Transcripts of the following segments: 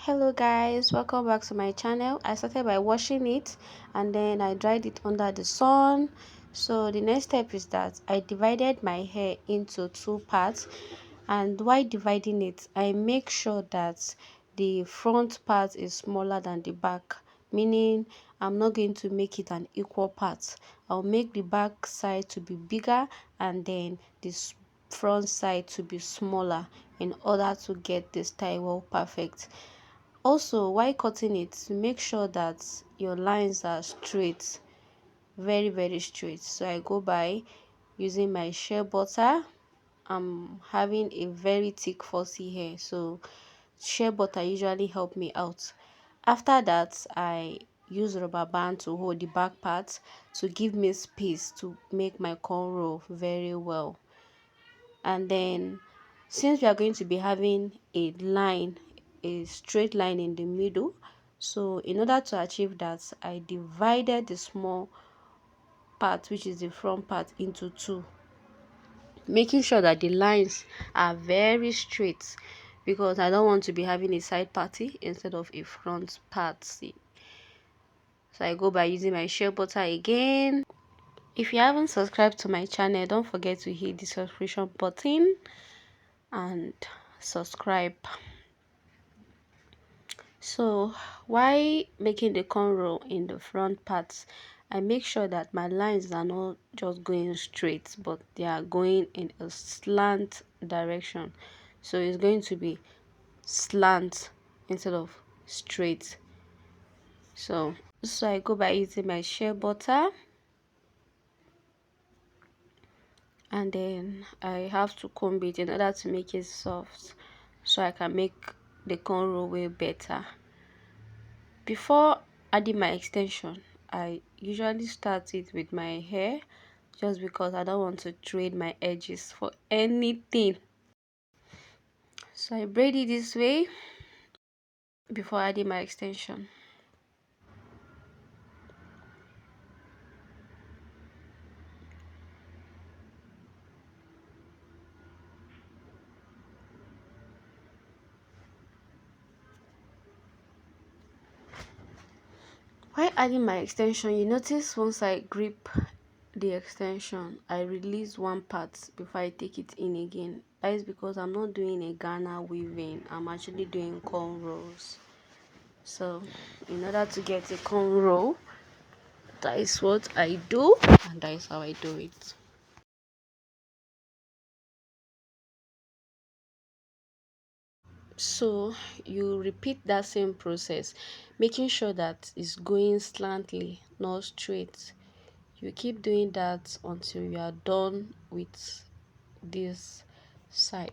Hello guys, welcome back to my channel. I started by washing it and then I dried it under the sun. So the next step is that I divided my hair into two parts, and while dividing it I make sure that the front part is smaller than the back, meaning I'm not going to make it an equal part. I'll make the back side to be bigger and then this front side to be smaller in order to get the style perfect. Also, while cutting it, make sure that your lines are straight, very straight. So I go by using my shea butter. I'm having a very thick fussy hair, so shea butter usually help me out. After that, I use rubber band to hold the back part to give me space to make my cornrow very well. And then, since we are going to be having a straight line in the middle, so in order to achieve that, I divided the small part, which is the front part, into two, making sure that the lines are very straight because I don't want to be having a side party instead of a front party. So I go by using my shea butter again. If you haven't subscribed to my channel, don't forget to hit the subscription button and subscribe. So while making the cornrow in the front parts, I make sure that my lines are not just going straight, but they are going in a slant direction. So it's going to be slant instead of straight. So I go by using my shea butter, and then I have to comb it in order to make it soft so I can make the cornrow way better. Before adding my extension, I usually start it with my hair just because I don't want to trade my edges for anything. So I braid it this way before adding my extension. While adding my extension, you notice once I grip the extension, I release one part before I take it in again. That is because I'm not doing a Ghana weaving, I'm actually doing cornrows. So in order to get a cornrow, that is what I do, and that is how I do it. So you repeat that same process, making sure that it's going slantly, not straight. You keep doing that until you are done with this side.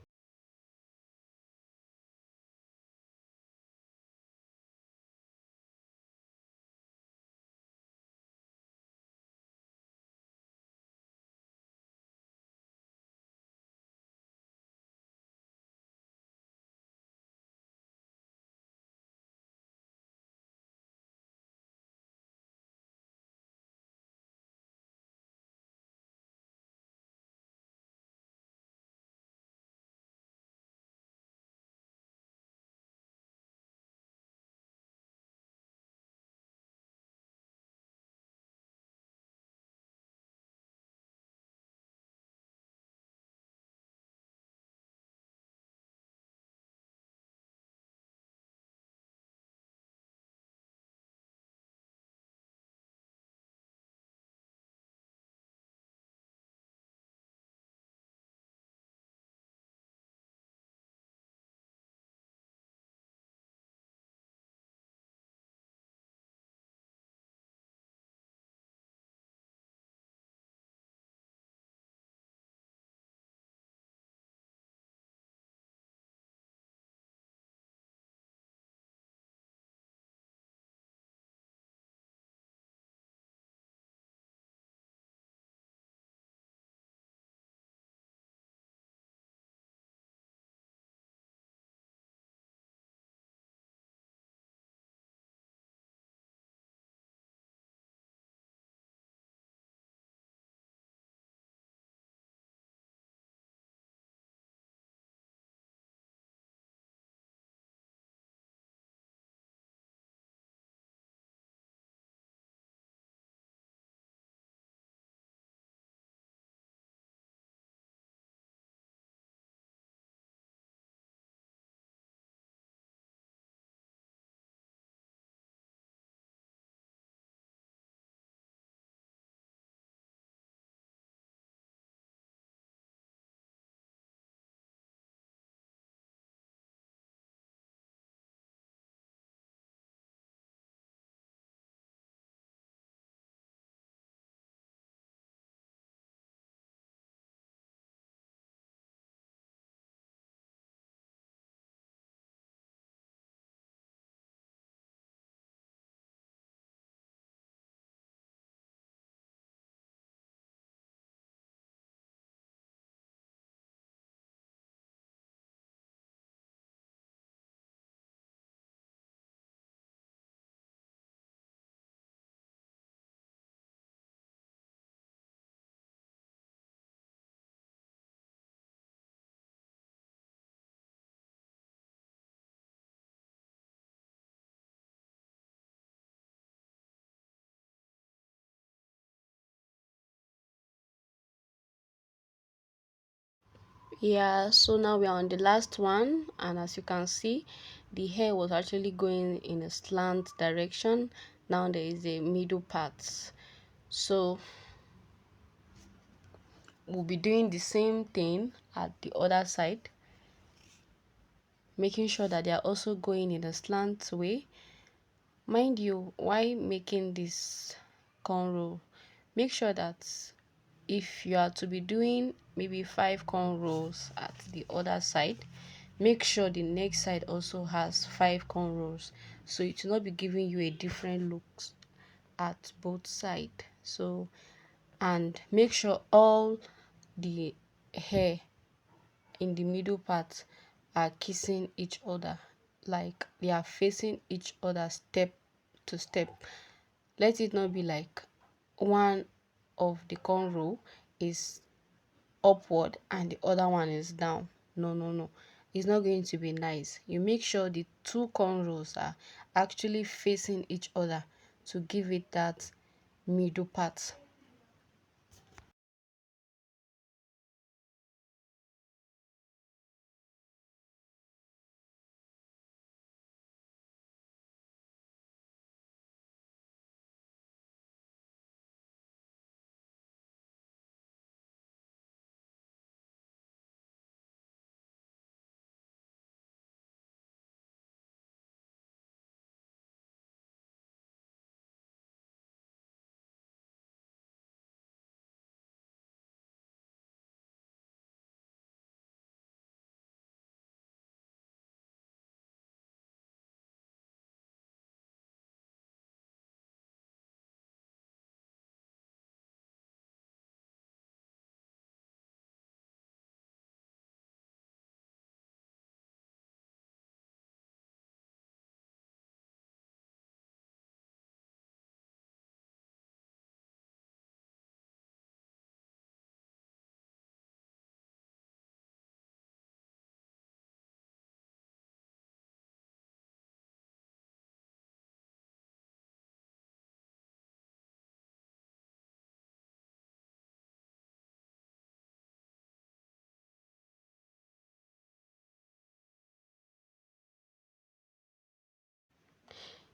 Yeah, so now we are on the last one, and as you can see, the hair was actually going in a slant direction. Now there is a middle part. So we'll be doing the same thing at the other side, making sure that they are also going in a slant way. Mind you, why making this cornrow, make sure that if you are to be doing maybe 5 cornrows at the other side, make sure the next side also has 5 cornrows, so it will not be giving you a different looks at both sides. So, and make sure all the hair in the middle part are kissing each other, like they are facing each other step to step. Let it not be like one of the cornrow is upward and the other one is down. No, no, no, it's not going to be nice. You make sure the 2 cornrows are actually facing each other to give it that middle part.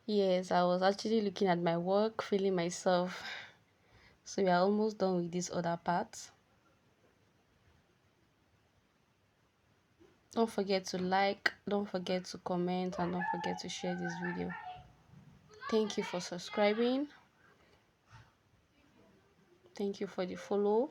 Yes, I was actually looking at my work, feeling myself. So we are almost done with this other part. Don't forget to like, don't forget to comment, and don't forget to share this video. Thank you for subscribing. Thank you for the follow.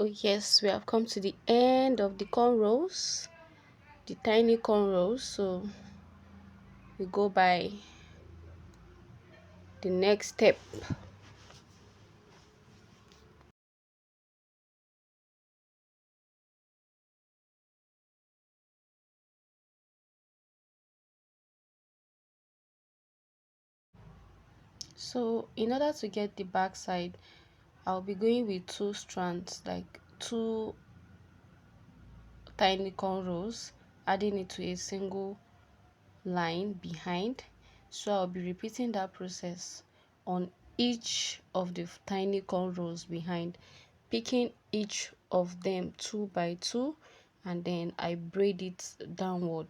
Oh yes, we have come to the end of the cornrows, the tiny cornrows. So we go by the next step. So in order to get the back side, I'll be going with two strands, like two tiny cornrows, adding it to a single line behind. So I'll be repeating that process on each of the tiny cornrows behind, picking each of them two by two, and then I braid it downward.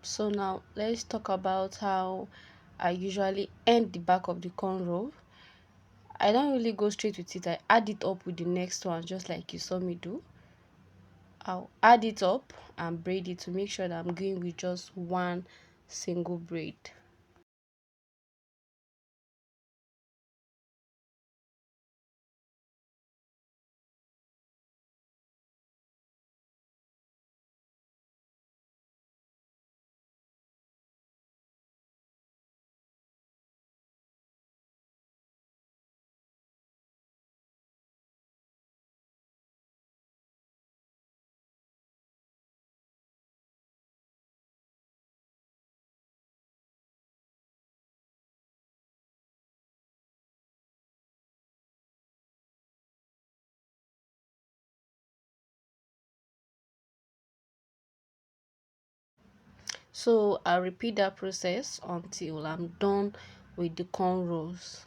So now let's talk about how I usually end the back of the cornrow. I don't really go straight with it. I add it up with the next one, just like you saw me do. I'll add it up and braid it to make sure that I'm going with just one single braid. So I'll repeat that process until I'm done with the cornrows.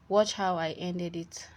Watch how I ended it.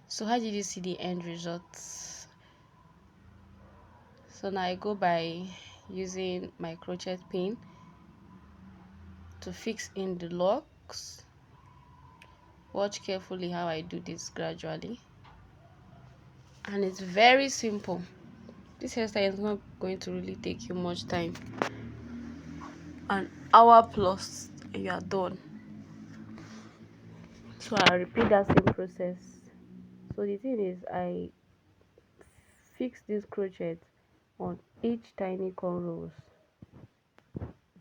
So how did you see the end results? So now I go by using my crochet pin to fix in the locks. Watch carefully how I do this gradually. And it's very simple. This hairstyle is not going to really take you much time. An hour plus and you are done. So I'll repeat that same process. So the thing is, I fix this crochet on each tiny cornrows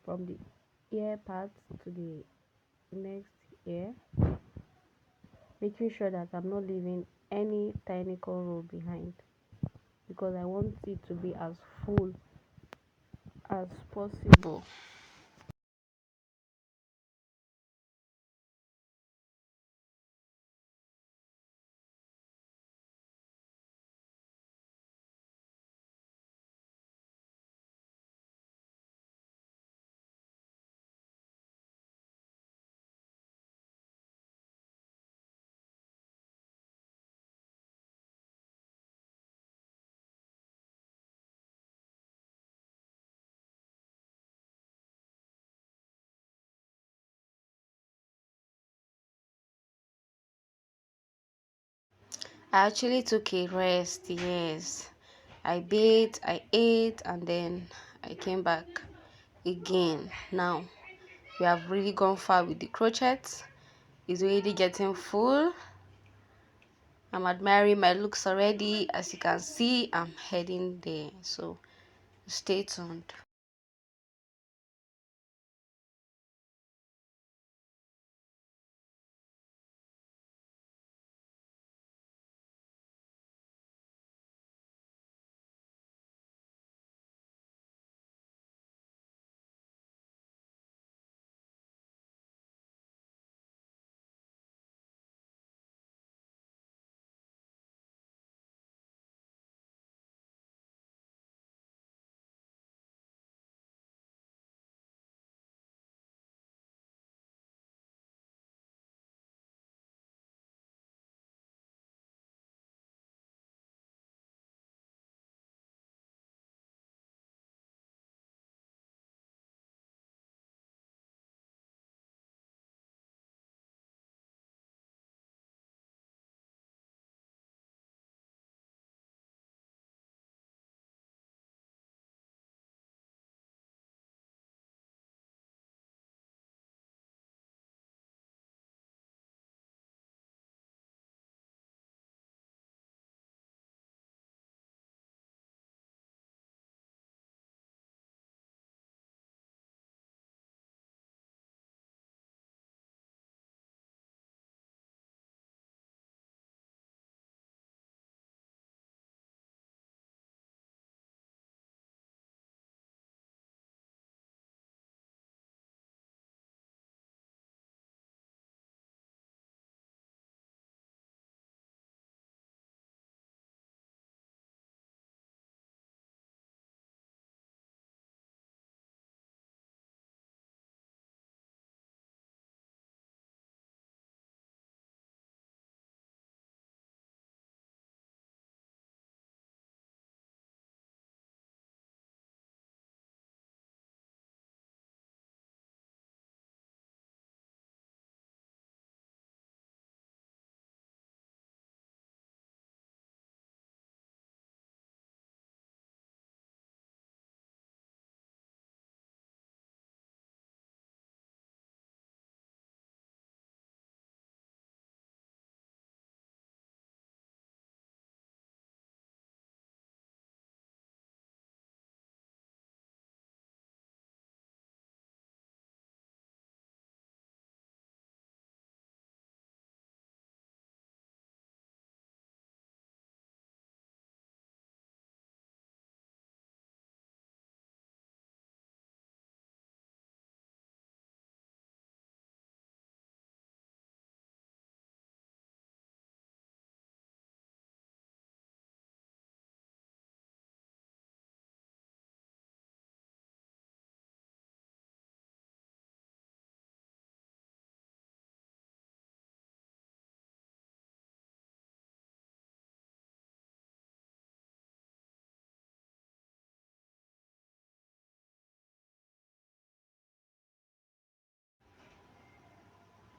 from the ear part to the next ear, making sure that I'm not leaving any tiny cornrow behind, because I want it to be as full as possible. I actually took a rest, yes. I bathed, I ate, and then I came back again. Now, we have really gone far with the crochet. It's already getting full. I'm admiring my looks already. As you can see, I'm heading there. So, stay tuned.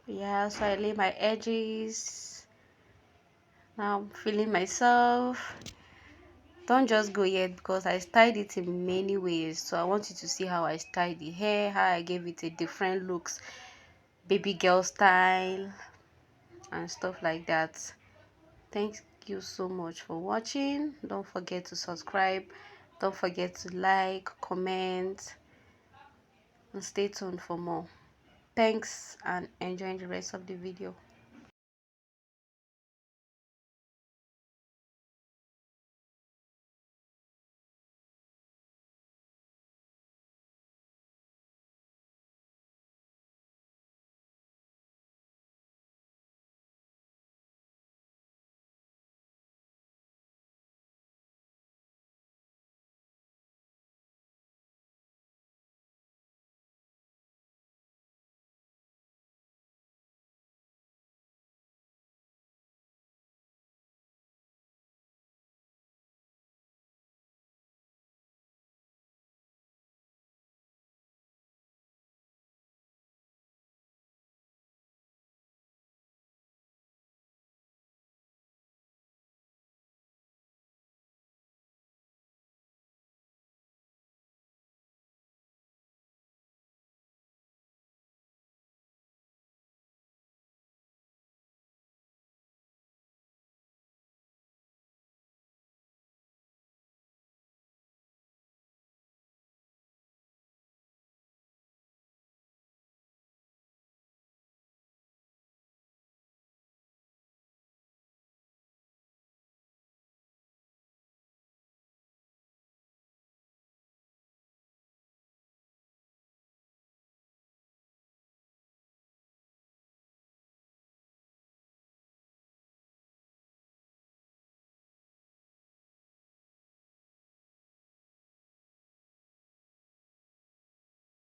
Yeah, so I lay my edges. Now I'm feeling myself. Don't just go yet because I styled it in many ways. So I want you to see how I styled the hair, how I gave it a different looks, baby girl style and stuff like that. Thank you so much for watching. Don't forget to subscribe. Don't forget to like, comment, and stay tuned for more. Thanks and enjoy the rest of the video.